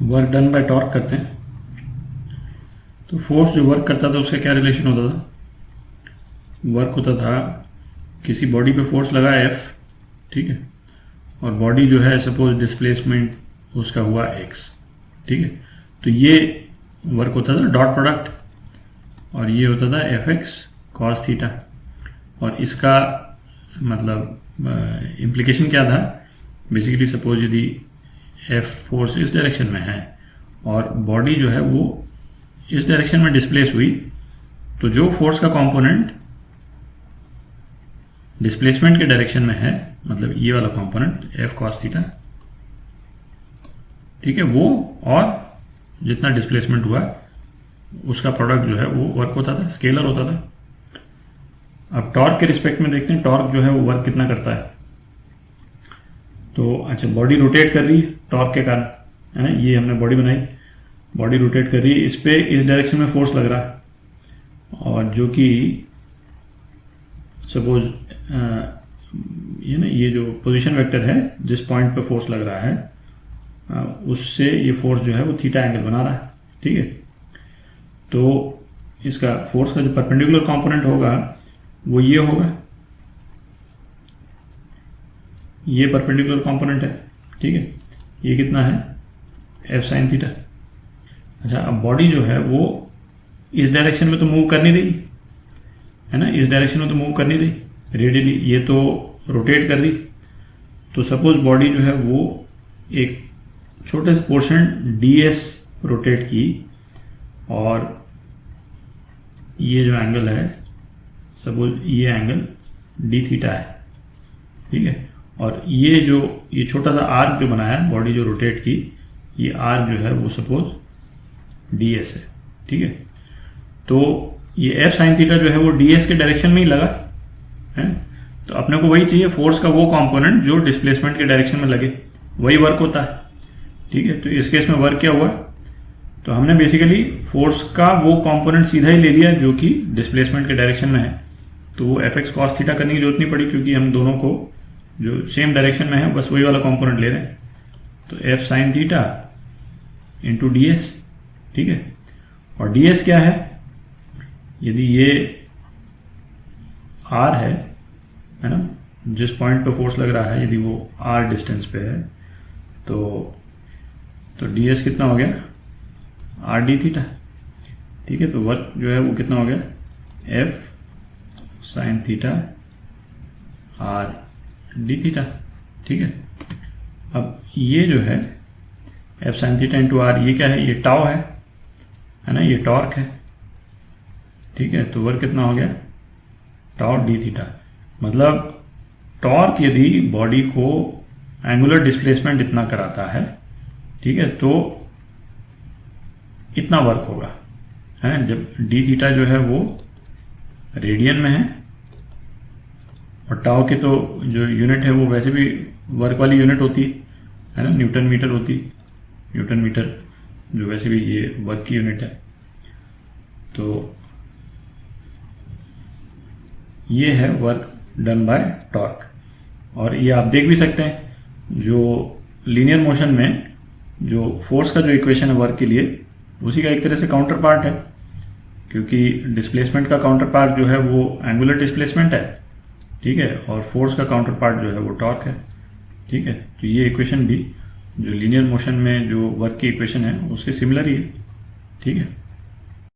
Work done by torque करते हैं, तो फोर्स जो वर्क करता था उसका क्या रिलेशन होता था? वर्क होता था किसी बॉडी पे फोर्स लगा F, ठीक है, और बॉडी जो है सपोज डिस्प्लेसमेंट उसका हुआ x, ठीक है, तो ये वर्क होता था डॉट प्रोडक्ट, और ये होता था Fx cos थीटा। और इसका मतलब इम्प्लीकेशन क्या था? बेसिकली सपोज यदि F फोर्स इस डायरेक्शन में है और बॉडी जो है वो इस डायरेक्शन में डिस्प्लेस हुई, तो जो फोर्स का कंपोनेंट डिस्प्लेसमेंट के डायरेक्शन में है, मतलब ये वाला कंपोनेंट F cos थीटा, ठीक है, वो और जितना डिस्प्लेसमेंट हुआ उसका प्रोडक्ट जो है वो वर्क होता था, स्केलर होता था। अब टॉर्क के रिस्पेक्ट में देखते हैं टॉर्क जो है वो वर्क कितना करता है। तो अच्छा, बॉडी रोटेट कर रही है टॉर्क के कारण, है ना, ये हमने बॉडी बनाई, बॉडी रोटेट कर रही है, इस पे इस डायरेक्शन में फोर्स लग रहा है, और जो कि सपोज ये जो पोजीशन वेक्टर है जिस पॉइंट पे फोर्स लग रहा है उससे ये फोर्स जो है वो थीटा एंगल बना रहा है, ठीक है। तो इसका फोर्स का जो परपेंडिकुलर कंपोनेंट होगा वो ये होगा, ये परपेंडिकुलर कंपोनेंट है, ठीक है, ये कितना है F sin थीटा। अच्छा, अब बॉडी जो है वो इस डायरेक्शन में तो मूव कर नहीं रही है ना, इस डायरेक्शन में तो मूव कर नहीं रही रेडियली, ये तो रोटेट कर रही। तो सपोज बॉडी जो है वो एक छोटे से पोर्शन ds रोटेट की, और ये जो एंगल है सपोज ये एंगल d थीटा है, ठीक है, और ये छोटा सा आर्क जो बनाया है बॉडी जो रोटेट की, ये आर्क जो है वो सपोज ds है, ठीक है। तो ये F sin थीटा जो है वो ds के डायरेक्शन में ही लगा है, तो अपने को वही चाहिए, फोर्स का वो कंपोनेंट जो डिस्प्लेसमेंट के डायरेक्शन में लगे, वही वर्क होता है, ठीक है। तो इस केस में वर्क क्या हुआ? तो हमने बेसिकली फोर्स का वो कंपोनेंट सीधा ही ले लिया जो कि डिस्प्लेसमेंट के डायरेक्शन में है, तो वो Fx cos थीटा करने की जरूरत नहीं पड़ी, क्योंकि हम दोनों को जो सेम डायरेक्शन में है बस वही वाला कंपोनेंट ले रहे हैं। तो F sin theta into ds, ठीक है, और ds क्या है? यदि ये r है ना, जिस पॉइंट पे फोर्स लग रहा है यदि वो r डिस्टेंस पे है, तो ds कितना हो गया? r d थीटा, ठीक है। तो वर्क जो है वो कितना हो गया? F sin theta r d theta, ठीक है। अब ये जो है F sin theta into r, ये क्या है? ये टाउ है ना, ये टॉर्क है, ठीक है। तो वर्क कितना हो गया? Tau d theta. मतलब टॉर्क यदि बॉडी को एंगुलर डिस्प्लेसमेंट इतना कराता है, ठीक है, तो इतना वर्क होगा, है ना। जब d थीटा जो है वो रेडियन में है, और टाउ की तो जो यूनिट है वो वैसे भी वर्क वाली यूनिट होती है ना, न्यूटन मीटर होती, न्यूटन मीटर जो वैसे भी ये वर्क की यूनिट है। तो ये है वर्क डन बाय टॉर्क। और ये आप देख भी सकते हैं, जो लीनियर मोशन में जो फोर्स का जो इक्वेशन है वर्क के लिए, उसी का एक तरह से काउंटर पार्ट है, क्योंकि डिस्प्लेसमेंट का काउंटर पार्ट जो है वो एंगुलर डिस्प्लेसमेंट है, ठीक है, और फोर्स का काउंटर पार्ट जो है वो टॉर्क है, ठीक है। तो ये इक्वेशन भी जो लीनियर मोशन में जो वर्क की इक्वेशन है उसके सिमिलर ही है, ठीक है।